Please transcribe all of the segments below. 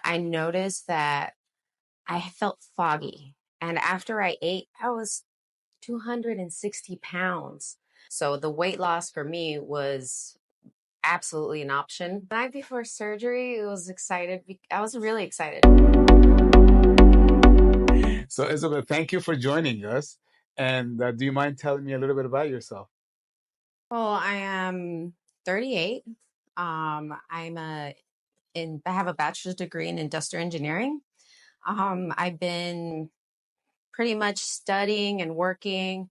I noticed that I felt foggy. And after I ate, I was 260 pounds. So the weight loss for me was absolutely an option. The night before surgery, it was excited. I was really excited. So, Isabel, thank you for joining us. And do you mind telling me a little bit about yourself? Well, I am 38. I have a bachelor's degree in industrial engineering. I've been pretty much studying and working.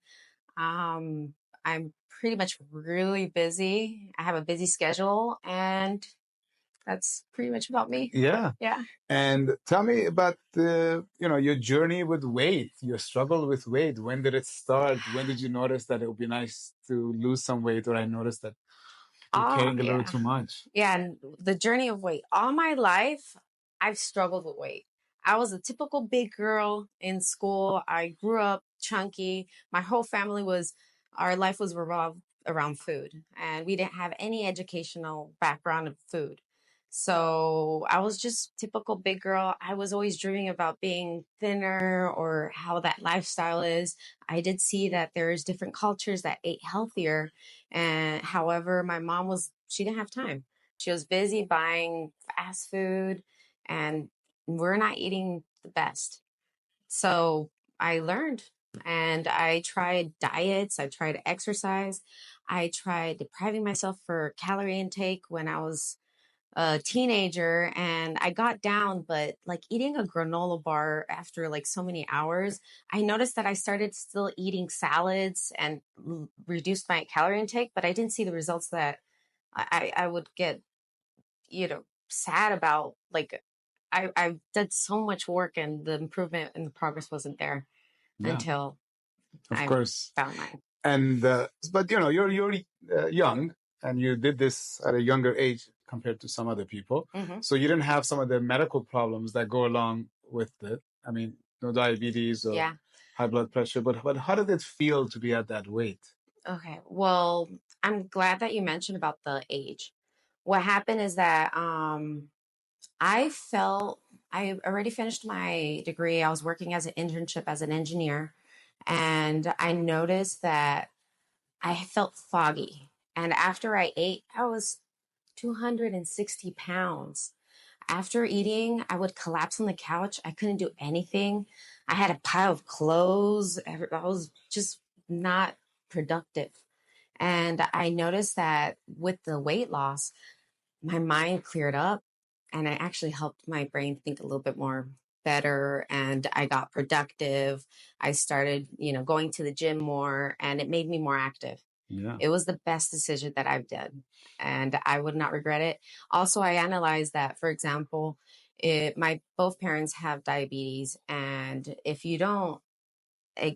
Um, I'm pretty much really busy. I have a busy schedule, and that's pretty much about me. Yeah. Yeah. And tell me about your journey with weight, your struggle with weight. When did it start? When did you notice that it would be nice to lose some weight? Or I noticed that you're carrying a little Yeah. too much. Yeah. And the journey of weight. All my life, I've struggled with weight. I was a typical big girl in school. I grew up chunky. My whole family our life was revolved around food, and we didn't have any educational background of food. So I was just typical big girl. I was always dreaming about being thinner or how that lifestyle is. I did see that there's different cultures that ate healthier. And however, my mom she didn't have time. She was busy buying fast food, and we're not eating the best. So I learned, and I tried diets, I tried exercise, I tried depriving myself for calorie intake when I was a teenager, and I got down. But like eating a granola bar after like so many hours, I noticed that I started still eating salads and reduced my calorie intake, but I didn't see the results that I would get, sad about. Like I did so much work, and the improvement and the progress wasn't there Yeah, until of I course. found mine. And but you're young, and you did this at a younger age compared to some other people. Hmm. So you didn't have some of the medical problems that go along with it. I mean, no diabetes or Yeah. high blood pressure. But how did it feel to be at that weight? Okay. Well, I'm glad that you mentioned about the age. What happened is that I felt I already finished my degree. I was working as an internship as an engineer, and I noticed that I felt foggy. And after I ate, I was 260 pounds. After eating, I would collapse on the couch. I couldn't do anything. I had a pile of clothes. I was just not productive. And I noticed that with the weight loss, my mind cleared up, and it actually helped my brain think a little bit more better, and I got productive. I started, going to the gym more, and it made me more active. Yeah, It was the best decision that I've done, and I would not regret it. Also, I analyzed that, for example, my both parents have diabetes, and eh,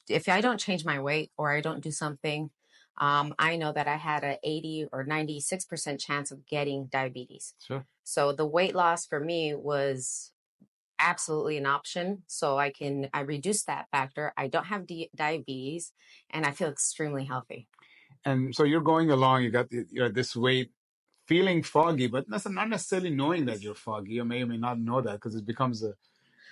if I don't change my weight or I don't do something, I know that I had a 80 or 96% chance of getting diabetes. sure. So the weight loss for me was absolutely an option. So I reduce that factor. I don't have diabetes, and I feel extremely healthy. And so you're going along. You're this weight, feeling foggy, but not necessarily knowing that you're foggy. You may or may not know that because it becomes a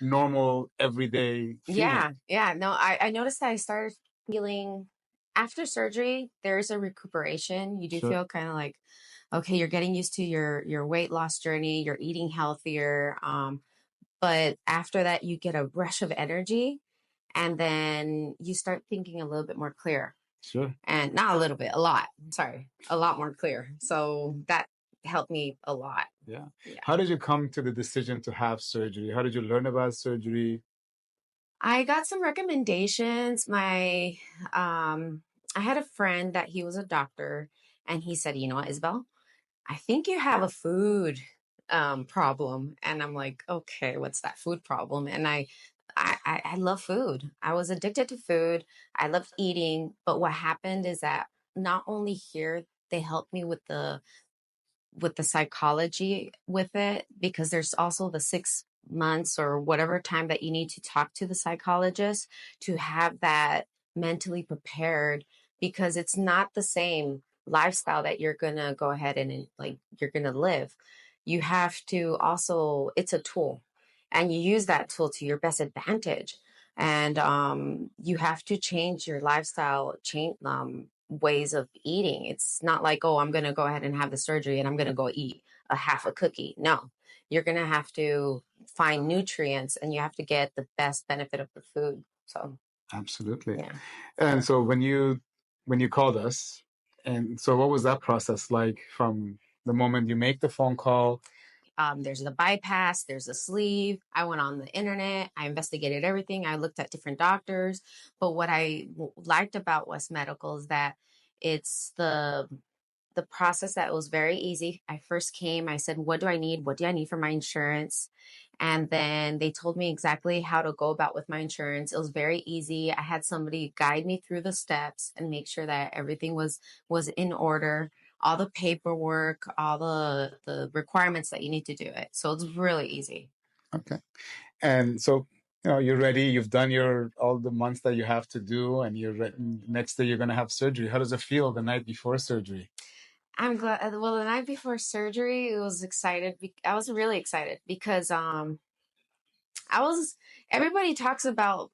normal everyday feeling. Yeah, yeah. No, I noticed that I started feeling after surgery, there's a recuperation. You do Sure. feel kind of like, okay, you're getting used to your weight loss journey, you're eating healthier. But after that, you get a rush of energy, and then you start thinking a little bit more clear. Sure. And not a little bit, a lot. Sorry, a lot more clear. So that helped me a lot. Yeah. Yeah. How did you come to the decision to have surgery? How did you learn about surgery? I got some recommendations. I had a friend that he was a doctor, and he said, "You know what, Isabel? I think you have a food problem." And I'm like, "Okay, what's that food problem?" And I love food. I was addicted to food. I loved eating, but what happened is that not only here they helped me with the psychology with it, because there's also the 6 months or whatever time that you need to talk to the psychologist to have that mentally prepared, because it's not the same lifestyle that you're gonna go ahead and like you're gonna live. you have to also, it's a tool, and you use that tool to your best advantage. And you have to change your lifestyle, change ways of eating. It's not like, oh, I'm going to go ahead and have the surgery and I'm going to go eat a half a cookie. No, you're going to have to find nutrients, and you have to get the best benefit of the food. So Absolutely. yeah. And so when you called us, and so what was that process like from the moment you make the phone call? There's the bypass, there's a sleeve. I went on the internet, I investigated everything, I looked at different doctors. But what I liked about West Medical is that it's the process that was very easy. I first came, I said, what do I need? What do I need for my insurance? And then they told me exactly how to go about with my insurance. It was very easy. I had somebody guide me through the steps and make sure that everything was in order, all the paperwork, all the requirements that you need to do it. So it's really easy. Okay. And so, you're ready, you've done all the months that you have to do, and next day you're going to have surgery. How does it feel the night before surgery? I'm glad. Well, the night before surgery, it was excited. I was really excited because I was. Everybody talks about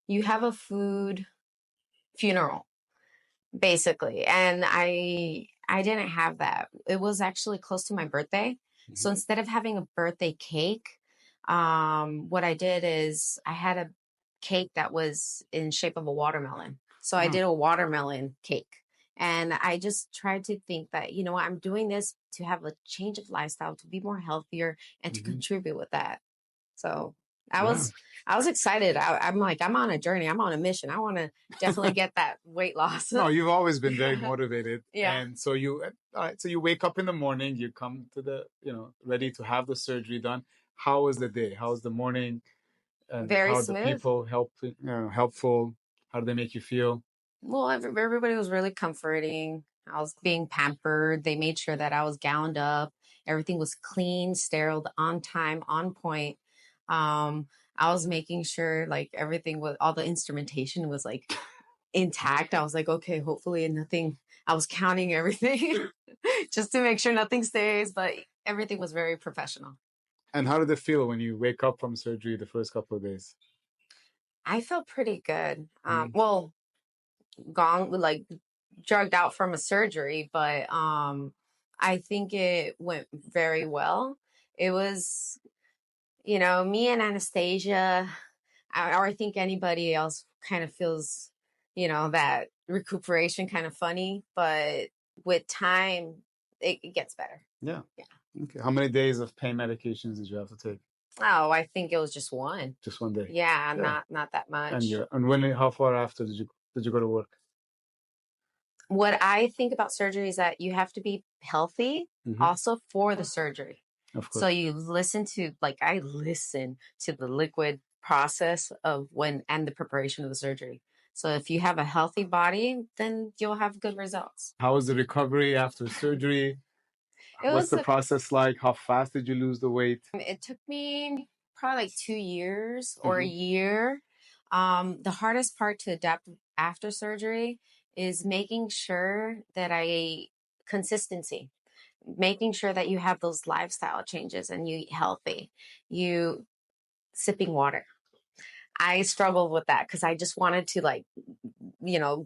you have a food funeral, basically, and I didn't have that. It was actually close to my birthday, so instead of having a birthday cake, what I did is I had a cake that was in shape of a watermelon. So I did a watermelon cake. And I just tried to think that, you know what, I'm doing this to have a change of lifestyle, to be more healthier, and to contribute with that. So I was excited. I'm like, I'm on a journey. I'm on a mission. I want to definitely get that weight loss. No, you've always been very motivated. Yeah. And so all right, so you wake up in the morning, you come to ready to have the surgery done. How was the day? How was the morning? And Very how are the smooth. people helpful? How do they make you feel? Well, everybody was really comforting. I was being pampered. They made sure that I was gowned up. Everything was clean, sterile, on time, on point. I was making sure like everything was, all the instrumentation was like intact. I was like, okay, hopefully nothing. I was counting everything just to make sure nothing stays, but everything was very professional. And how did it feel when you wake up from surgery the first couple of days? I felt pretty good. Well, gone, like drugged out from a surgery, but I think it went very well. It was, me and Anastasia, or I think anybody else kind of feels, that recuperation kind of funny, but with time, it gets better. Yeah. Yeah. Okay. How many days of pain medications did you have to take? Oh, I think it was just one. Just one day. Yeah, not that much. And how far after did you go to work? What I think about surgery is that you have to be healthy also for the surgery. Of course. So you listen to, like, I listen to the liquid process of and the preparation of the surgery. So if you have a healthy body, then you'll have good results. How was the recovery after surgery? What's the process like? How fast did you lose the weight? It took me probably like 2 years or a year. The hardest part to adapt after surgery is making sure that consistency, making sure that you have those lifestyle changes and you eat healthy, you sipping water. I struggled with that because I just wanted to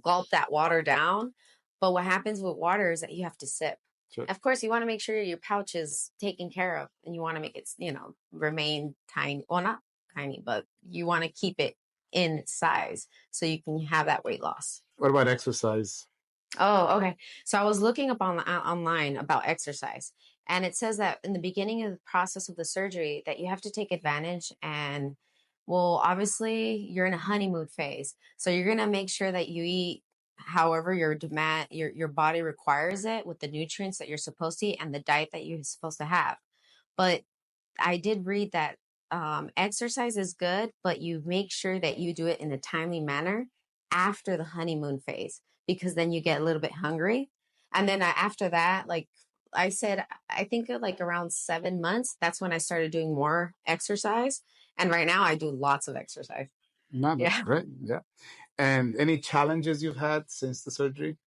gulp that water down. But what happens with water is that you have to sip. Sure. Of course, you want to make sure your pouch is taken care of, and you want to make it, remain tiny. Well, not tiny, but you want to keep it in size so you can have that weight loss. What about exercise? Oh, okay. So I was looking up online about exercise, and it says that in the beginning of the process of the surgery that you have to take advantage. And well, obviously you're in a honeymoon phase, so you're going to make sure that you eat however your body requires it, with the nutrients that you're supposed to eat and the diet that you're supposed to have. But I did read that exercise is good, but you make sure that you do it in a timely manner after the honeymoon phase, because then you get a little bit hungry. And then after that, like I said, I think like around 7 months, that's when I started doing more exercise. And right now I do lots of exercise. Yeah. Right. Yeah. And any challenges you've had since the surgery?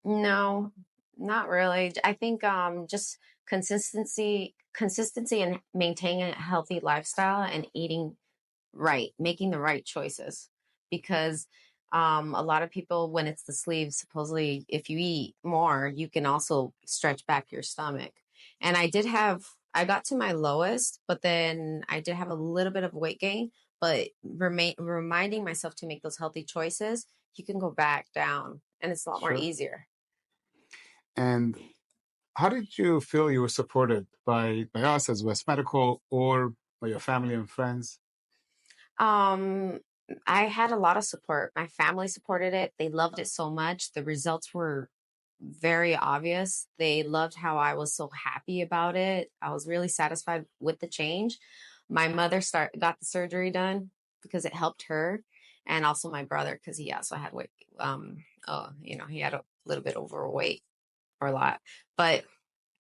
No, not really. I think just consistency in maintaining a healthy lifestyle and eating right, making the right choices. Because a lot of people, when it's the sleeves, supposedly if you eat more, you can also stretch back your stomach. And I got to my lowest, but then I did have a little bit of weight gain. But reminding myself to make those healthy choices, you can go back down, and it's a lot more Sure. easier. And how did you feel you were supported by us as West Medical or by your family and friends? Um, I had a lot of support. My family supported it. They loved it so much. The results were very obvious. They loved how I was so happy about it. I was really satisfied with the change. My mother got the surgery done because it helped her, and also my brother because he also had weight. He had a little bit overweight or a lot, but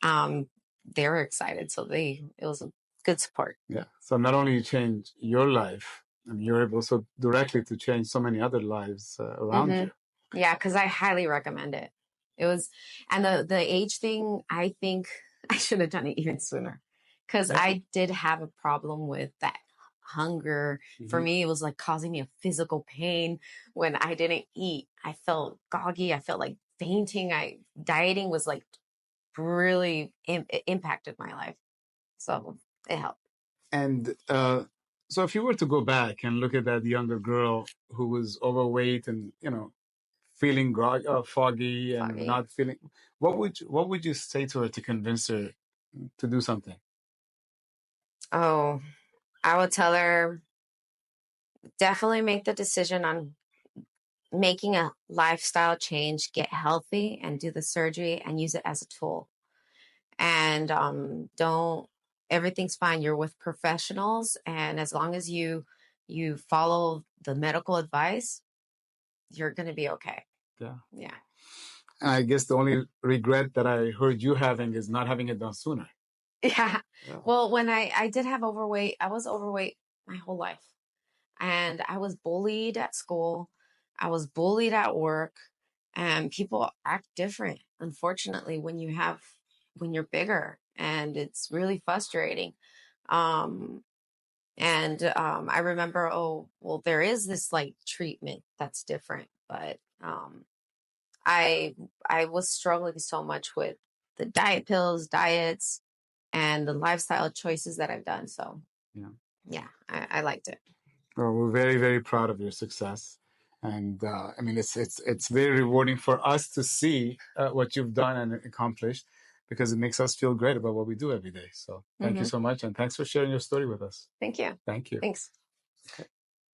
um, they were excited. So it was a good support. Yeah. So not only you change your life, and you're able so directly to change so many other lives around you. Yeah, because I highly recommend it. It was, and the age thing, I think I should have done it even sooner, because Yeah. I did have a problem with that hunger. For me, it was like causing me a physical pain when I didn't eat. I felt groggy. I felt like fainting. Dieting was like really it impacted my life, so it helped. And so if you were to go back and look at that younger girl who was overweight and, feeling foggy and Foggy. not feeling, what would you say to her to convince her to do something? Oh, I would tell her definitely make the decision on making a lifestyle change, get healthy and do the surgery and use it as a tool. And don't everything's fine. You're with professionals, and as long as you follow the medical advice, you're going to be okay. Yeah. Yeah. And I guess the only regret that I heard you having is not having it done sooner. Yeah. Yeah. Well, when I did have overweight, I was overweight my whole life. And I was bullied at school. I was bullied at work, and people act different, unfortunately, when you're bigger, and it's really frustrating. Um, I remember, oh, well, there is this like treatment that's different, but I I was struggling so much with the diet pills, diets, and the lifestyle choices that I've done. So yeah, I liked it. Well, we're very, very proud of your success, and I mean, it's very rewarding for us to see what you've done and accomplished, because it makes us feel great about what we do every day. So, thank you so much, and thanks for sharing your story with us. Thank you. Thank you. Thanks. Okay.